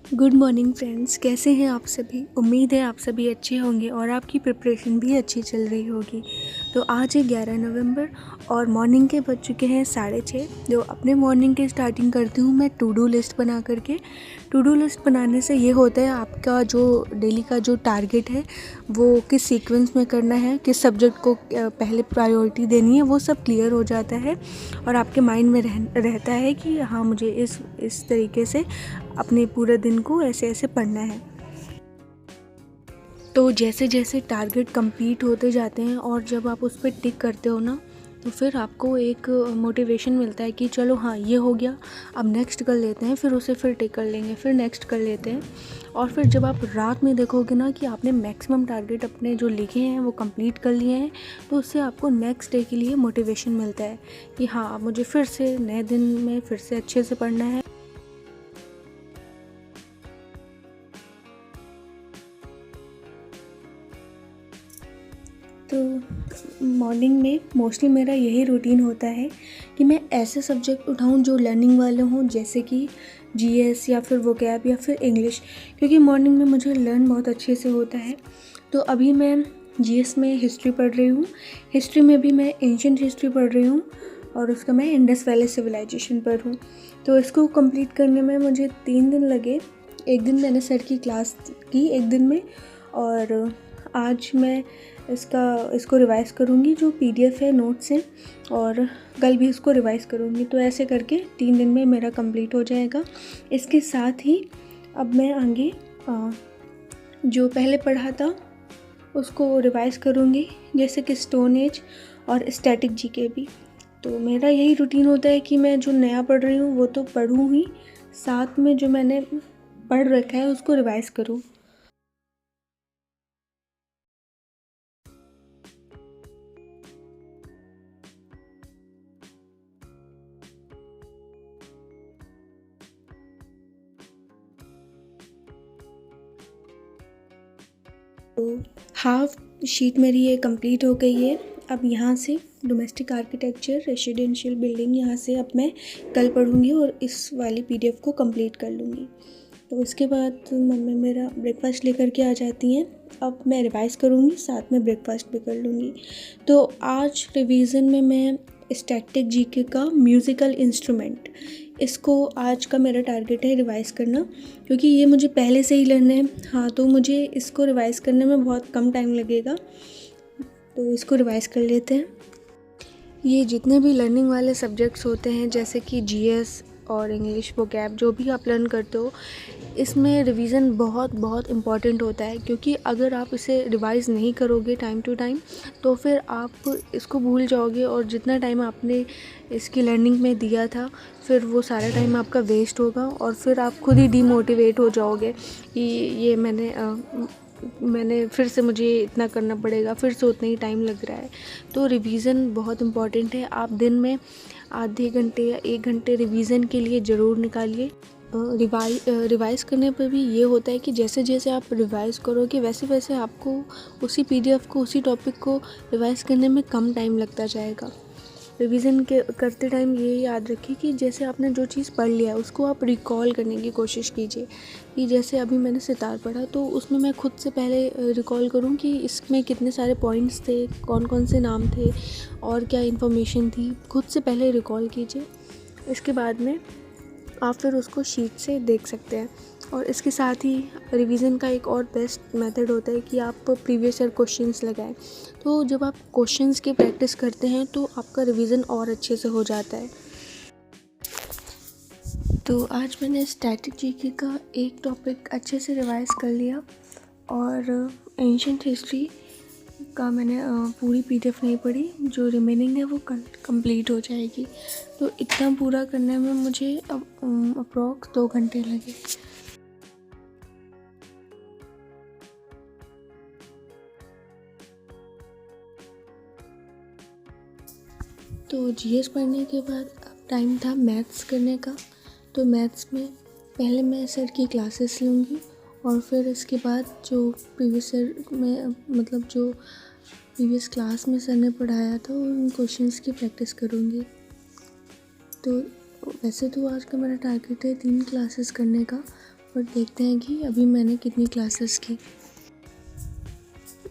Good morning friends, कैसे हैं आप सभी। उम्मीद है आप सभी अच्छे होंगे और आपकी प्रिपरेशन भी अच्छी चल रही होगी। तो आज है 11 नवंबर और मॉर्निंग के बज चुके हैं 6:30। जो अपने मॉर्निंग की स्टार्टिंग करती हूँ मैं टू डू लिस्ट बना करके। टू डू लिस्ट बनाने से ये होता है आपका जो डेली का जो टारगेट है वो किस सीक्वेंस में करना है, किस सब्जेक्ट को पहले प्रायोरिटी देनी है, वो सब क्लियर हो जाता है और आपके माइंड में रहता है कि हाँ मुझे इस तरीके से अपने पूरे दिन को ऐसे ऐसे पढ़ना है। तो जैसे जैसे टारगेट कंप्लीट होते जाते हैं और जब आप उस पर टिक करते हो ना, तो फिर आपको एक मोटिवेशन मिलता है कि चलो हाँ ये हो गया, अब नेक्स्ट कर लेते हैं, फिर उसे फिर टिक कर लेंगे, फिर नेक्स्ट कर लेते हैं। और फिर जब आप रात में देखोगे ना कि आपने मैक्सिमम टारगेट अपने जो लिखे हैं वो कंप्लीट कर लिए हैं, तो उससे आपको नेक्स्ट डे के लिए मोटिवेशन मिलता है कि हाँ अब मुझे फिर से नए दिन में फिर से अच्छे से पढ़ना है। तो मॉर्निंग में मोस्टली मेरा यही रूटीन होता है कि मैं ऐसे सब्जेक्ट उठाऊं जो लर्निंग वाले हों, जैसे कि जीएस या फिर वोकैब या फिर इंग्लिश, क्योंकि मॉर्निंग में मुझे लर्न बहुत अच्छे से होता है। तो अभी मैं जीएस में हिस्ट्री पढ़ रही हूँ। हिस्ट्री में भी मैं एंशिएंट हिस्ट्री पढ़ रही हूँ और उसका मैं इंडस वैली सिविलाइजेशन पर हूँ। तो इसको कंप्लीट करने में मुझे 3 दिन लगे। एक दिन मैंने सर की क्लास की एक दिन में, और आज मैं इसको रिवाइज़ करूँगी, जो पीडीएफ है नोट्स हैं, और कल भी इसको रिवाइज़ करूँगी। तो ऐसे करके 3 दिन में मेरा कंप्लीट हो जाएगा। इसके साथ ही अब मैं आगे जो पहले पढ़ा था उसको रिवाइज़ करूँगी, जैसे कि स्टोन एज और स्टैटिक जीके भी। तो मेरा यही रूटीन होता है कि मैं जो नया पढ़ रही हूँ वो तो पढ़ूँ ही, साथ में जो मैंने पढ़ रखा है उसको रिवाइज़ करूँ। तो हाफ शीट मेरी ये कंप्लीट हो गई है। अब यहाँ से डोमेस्टिक आर्किटेक्चर रेसिडेंशियल बिल्डिंग यहाँ से अब मैं कल पढ़ूँगी और इस वाली पीडीएफ को कंप्लीट कर लूँगी। तो उसके बाद मम्मी मेरा ब्रेकफास्ट लेकर के आ जाती हैं। अब मैं रिवाइज़ करूँगी, साथ में ब्रेकफास्ट भी कर लूँगी। तो आज रिवीजन में मैं स्टैटिक जीके का म्यूज़िकल इंस्ट्रूमेंट, इसको आज का मेरा टारगेट है रिवाइज़ करना, क्योंकि ये मुझे पहले से ही लर्न है। हाँ, तो मुझे इसको रिवाइज़ करने में बहुत कम टाइम लगेगा, तो इसको रिवाइज़ कर लेते हैं। ये जितने भी लर्निंग वाले सब्जेक्ट्स होते हैं, जैसे कि जीएस और इंग्लिश वोकैब, जो भी आप लर्न करते हो, इसमें रिवीजन बहुत बहुत इम्पॉर्टेंट होता है। क्योंकि अगर आप इसे रिवाइज़ नहीं करोगे टाइम टू टाइम, तो फिर आप इसको भूल जाओगे और जितना टाइम आपने इसकी लर्निंग में दिया था, फिर वो सारा टाइम आपका वेस्ट होगा और फिर आप खुद ही डीमोटिवेट हो जाओगे कि ये मैंने फिर से मुझे इतना करना पड़ेगा, फिर से उतना ही टाइम लग रहा है। तो रिवीज़न बहुत इम्पॉर्टेंट है। आप दिन में आधे घंटे या 1 घंटे रिवीज़न के लिए ज़रूर निकालिए। रिवाइज़ करने पर भी ये होता है कि जैसे जैसे आप रिवाइज़ करोगे वैसे वैसे आपको उसी पीडीएफ को, उसी टॉपिक को रिवाइज़ करने में कम टाइम लगता जाएगा। रिवीजन करते टाइम ये याद रखिए कि जैसे आपने जो चीज़ पढ़ लिया है उसको आप रिकॉल करने की कोशिश कीजिए। कि जैसे अभी मैंने सितार पढ़ा, तो उसमें मैं खुद से पहले रिकॉल करूँ कि इसमें कितने सारे पॉइंट्स थे, कौन कौन से नाम थे और क्या इन्फॉर्मेशन थी, खुद से पहले रिकॉल कीजिए। इसके बाद में आप फिर उसको शीट से देख सकते हैं। और इसके साथ ही रिवीजन का एक और बेस्ट मेथड होता है कि आप प्रीवियस ईयर क्वेश्चंस लगाएं। तो जब आप क्वेश्चंस की प्रैक्टिस करते हैं तो आपका रिवीजन और अच्छे से हो जाता है। तो आज मैंने स्टैटिक जीके का एक टॉपिक अच्छे से रिवाइज़ कर लिया और एंशिएंट हिस्ट्री का मैंने पूरी पीडीएफ नहीं पढ़ी, जो रिमेनिंग है वो कल कंप्लीट हो जाएगी। तो इतना पूरा करने में मुझे अब अप्रॉक्स 2 घंटे लगे। तो जीएस पढ़ने के बाद अब टाइम था मैथ्स करने का। तो मैथ्स में पहले मैं सर की क्लासेस लूँगी और फिर इसके बाद जो प्रीवियस ईयर में, मतलब जो प्रीवियस क्लास में सर ने पढ़ाया था उन क्वेश्चंस की प्रैक्टिस करूँगी। तो वैसे तो आज का मेरा टारगेट है 3 क्लासेस करने का, और देखते हैं कि अभी मैंने कितनी क्लासेस की।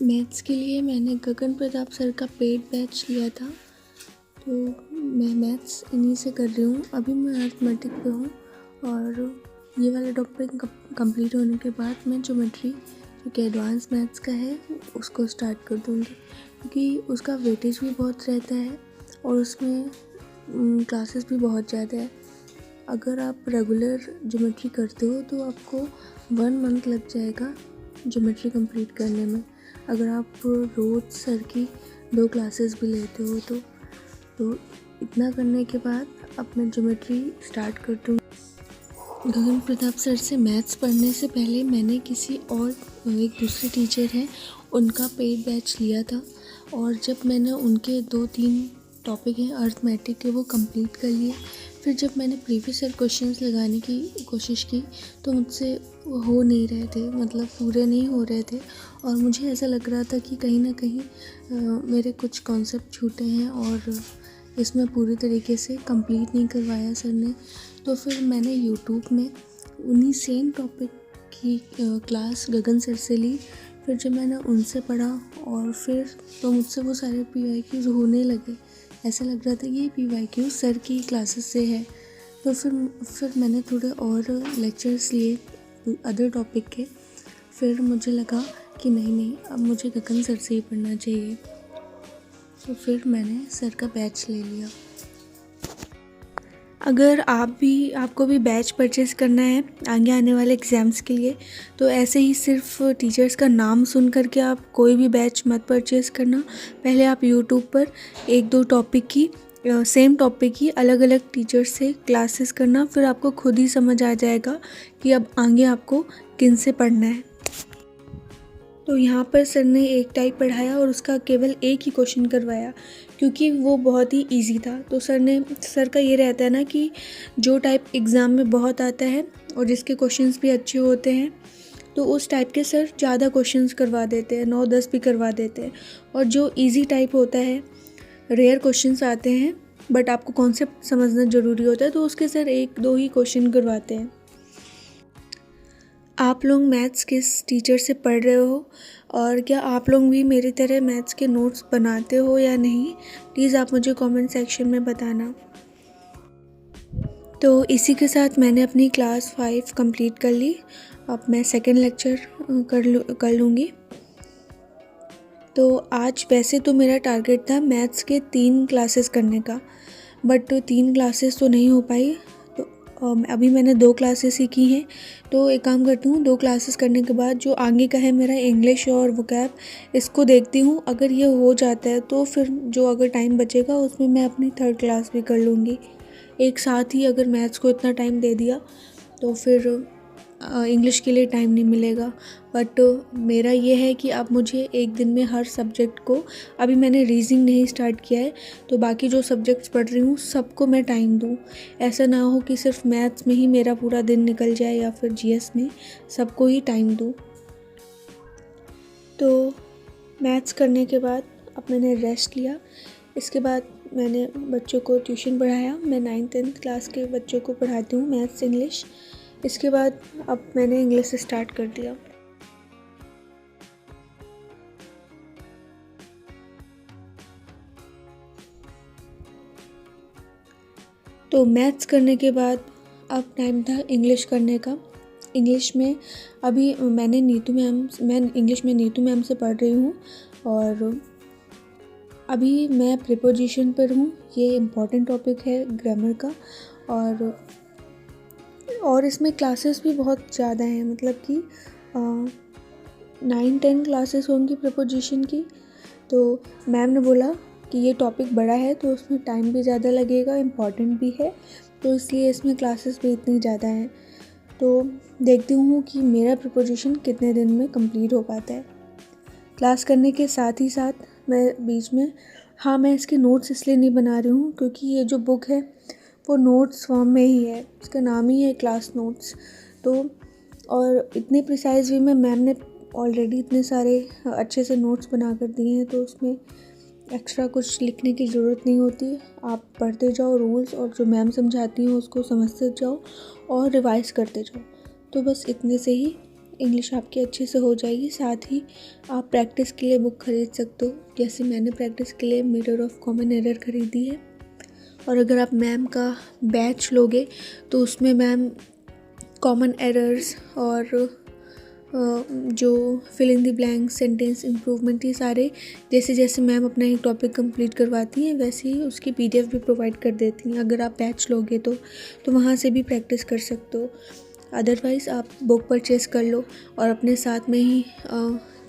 मैथ्स के लिए मैंने गगन प्रताप सर का पेड बैच लिया था, तो मैं मैथ्स इन्हीं से कर रही हूँ। अभी मैं अर्थमेटिक पे हूँ और ये वाला टॉपिक कंप्लीट होने के बाद मैं ज्योमेट्री जो कि एडवांस मैथ्स का है उसको स्टार्ट कर दूँगी, क्योंकि उसका वेटेज भी बहुत रहता है और उसमें क्लासेस भी बहुत ज़्यादा है। अगर आप रेगुलर ज्योमेट्री करते हो तो आपको 1 मंथ लग जाएगा ज्योमेट्री कंप्लीट करने में। अगर आप रोज़ सर की 2 क्लासेस भी लेते हो तो इतना करने के बाद अब मैं ज्योमेट्री स्टार्ट कर दूँ। गगन प्रताप सर से मैथ्स पढ़ने से पहले मैंने किसी और एक दूसरे टीचर हैं उनका पेड बैच लिया था, और जब मैंने उनके 2-3 टॉपिक हैं अर्थमेटिक के वो कंप्लीट कर लिए, फिर जब मैंने प्रीवियस ईयर क्वेश्चंस लगाने की कोशिश की तो मुझसे हो नहीं रहे थे, मतलब पूरे नहीं हो रहे थे, और मुझे ऐसा लग रहा था कि कहीं ना कहीं मेरे कुछ कॉन्सेप्ट छूटे हैं और इसमें पूरी तरीके से कंप्लीट नहीं करवाया सर ने। तो फिर मैंने यूट्यूब में उन्हीं सेम टॉपिक की क्लास गगन सर से ली। फिर जब मैंने उनसे पढ़ा और फिर तो मुझसे वो सारे PYQs होने लगे, ऐसा लग रहा था कि ये PYQ सर की क्लासेस से है। तो फिर मैंने थोड़े और लेक्चर्स लिए अदर टॉपिक के। फिर मुझे लगा कि नहीं अब मुझे गगन सर से ही पढ़ना चाहिए, तो फिर मैंने सर का बैच ले लिया। अगर आपको भी बैच परचेज़ करना है आगे आने वाले एग्ज़ाम्स के लिए, तो ऐसे ही सिर्फ टीचर्स का नाम सुन कर के आप कोई भी बैच मत परचेज़ करना। पहले आप यूट्यूब पर 1-2 टॉपिक की सेम टॉपिक की अलग अलग टीचर्स से क्लासेस करना, फिर आपको खुद ही समझ आ जाएगा कि अब आगे आपको किन से पढ़ना है। तो यहाँ पर सर ने एक टाइप पढ़ाया और उसका केवल एक ही क्वेश्चन करवाया, क्योंकि वो बहुत ही इजी था। तो सर का ये रहता है ना कि जो टाइप एग्ज़ाम में बहुत आता है और जिसके क्वेश्चंस भी अच्छे होते हैं, तो उस टाइप के सर ज़्यादा क्वेश्चंस करवा देते हैं, 9-10 भी करवा देते हैं। और जो इजी टाइप होता है, रेयर क्वेश्चंस आते हैं बट आपको कॉन्सेप्ट समझना ज़रूरी होता है, तो उसके सर 1-2 ही क्वेश्चन करवाते हैं। आप लोग मैथ्स किस टीचर से पढ़ रहे हो, और क्या आप लोग भी मेरी तरह मैथ्स के नोट्स बनाते हो या नहीं, प्लीज़ आप मुझे कमेंट सेक्शन में बताना। तो इसी के साथ मैंने अपनी क्लास 5 कंप्लीट कर ली। अब मैं सेकंड लेक्चर कर लूँगी। तो आज वैसे तो मेरा टारगेट था मैथ्स के 3 क्लासेस करने का, बट 3 क्लासेस तो नहीं हो पाई। अभी मैंने 2 क्लासेस ही की हैं, तो एक काम करती हूँ, 2 क्लासेस करने के बाद जो आगे का है मेरा इंग्लिश और वोकैब, इसको देखती हूँ। अगर ये हो जाता है तो फिर जो अगर टाइम बचेगा उसमें मैं अपनी 3rd क्लास भी कर लूँगी। एक साथ ही अगर मैथ्स को इतना टाइम दे दिया तो फिर इंग्लिश के लिए टाइम नहीं मिलेगा। बट मेरा ये है कि अब मुझे एक दिन में हर सब्जेक्ट को, अभी मैंने रीजनिंग नहीं स्टार्ट किया है, तो बाकी जो सब्जेक्ट्स पढ़ रही हूँ सबको मैं टाइम दूँ। ऐसा ना हो कि सिर्फ मैथ्स में ही मेरा पूरा दिन निकल जाए या फिर GS में, सबको ही टाइम दूँ। तो मैथ्स करने के बाद अब मैंने रेस्ट लिया। इसके बाद मैंने बच्चों को ट्यूशन पढ़ाया। मैं 9th-10th क्लास के बच्चों को पढ़ाती हूँ मैथ्स इंग्लिश। इसके बाद अब मैंने इंग्लिश स्टार्ट कर दिया। तो मैथ्स करने के बाद अब टाइम था इंग्लिश करने का। इंग्लिश में अभी मैं इंग्लिश में नीतू मैम से पढ़ रही हूँ, और अभी मैं प्रीपोजिशन पर हूँ। ये इम्पॉर्टेंट टॉपिक है ग्रामर का, और इसमें क्लासेस भी बहुत ज़्यादा हैं, मतलब कि 9-10 क्लासेस होंगी प्रीपोजिशन की। तो मैम ने बोला कि ये टॉपिक बड़ा है तो उसमें टाइम भी ज़्यादा लगेगा, इम्पॉर्टेंट भी है, तो इसलिए इसमें क्लासेस भी इतनी ज़्यादा हैं। तो देखती हूँ कि मेरा प्रीपोजिशन कितने दिन में कंप्लीट हो पाता है। क्लास करने के साथ ही साथ मैं बीच में, मैं इसके नोट्स इसलिए नहीं बना रही हूँ क्योंकि ये जो बुक है वो नोट्स फॉर्म में ही है, इसका नाम ही है क्लास नोट्स। तो और इतने प्रिसाइज वे में मैम ने ऑलरेडी इतने सारे अच्छे से नोट्स बना कर दिए हैं, तो उसमें एक्स्ट्रा कुछ लिखने की ज़रूरत नहीं होती। आप पढ़ते जाओ रूल्स, और जो मैम समझाती हैं उसको समझते जाओ और रिवाइज़ करते जाओ। तो बस इतने से ही इंग्लिश आपकी अच्छे से हो जाएगी। साथ ही आप प्रैक्टिस के लिए बुक खरीद सकते हो, जैसे मैंने प्रैक्टिस के लिए मिरर ऑफ कॉमन एरर खरीदी है। और अगर आप मैम का बैच लोगे तो उसमें मैम कॉमन एरर्स और जो fill in the blank, sentence improvement, ये सारे जैसे जैसे मैम अपना एक टॉपिक कंप्लीट करवाती हैं वैसे ही उसकी PDF भी प्रोवाइड कर देती हैं। अगर आप बैच लोगे तो वहाँ से भी प्रैक्टिस कर सकते हो। अदरवाइज़ आप बुक परचेज़ कर लो और अपने साथ में ही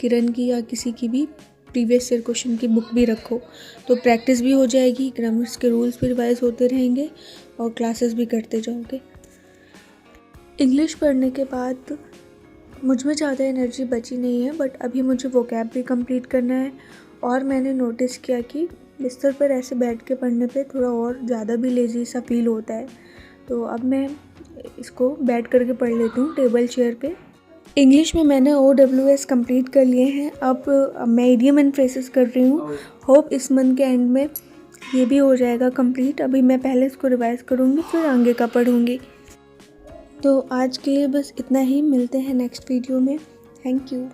किरण की या किसी की भी प्रीवियस ईयर क्वेश्चन की बुक भी रखो, तो प्रैक्टिस भी हो जाएगी, ग्रामर्स के रूल्स भी रिवाइज होते रहेंगे और क्लासेस भी करते जाओगे। इंग्लिश पढ़ने के बाद मुझ में ज़्यादा एनर्जी बची नहीं है, बट अभी मुझे वोकैब भी कंप्लीट करना है। और मैंने नोटिस किया कि बिस्तर पर ऐसे बैठ के पढ़ने पे थोड़ा और ज़्यादा भी लेज़ी सा फील होता है, तो अब मैं इसको बैठ करके पढ़ लेती हूँ टेबल चेयर पे। इंग्लिश में मैंने OWS कंप्लीट कर लिए हैं, अब मैं इडियम एंड फ्रेसेस कर रही हूँ। होप इस मंथ के एंड में ये भी हो जाएगा कंप्लीट। अभी मैं पहले इसको रिवाइज़ करूँगी, फिर आगे का पढ़ूँगी। तो आज के लिए बस इतना ही, मिलते हैं नेक्स्ट वीडियो में। Thank you.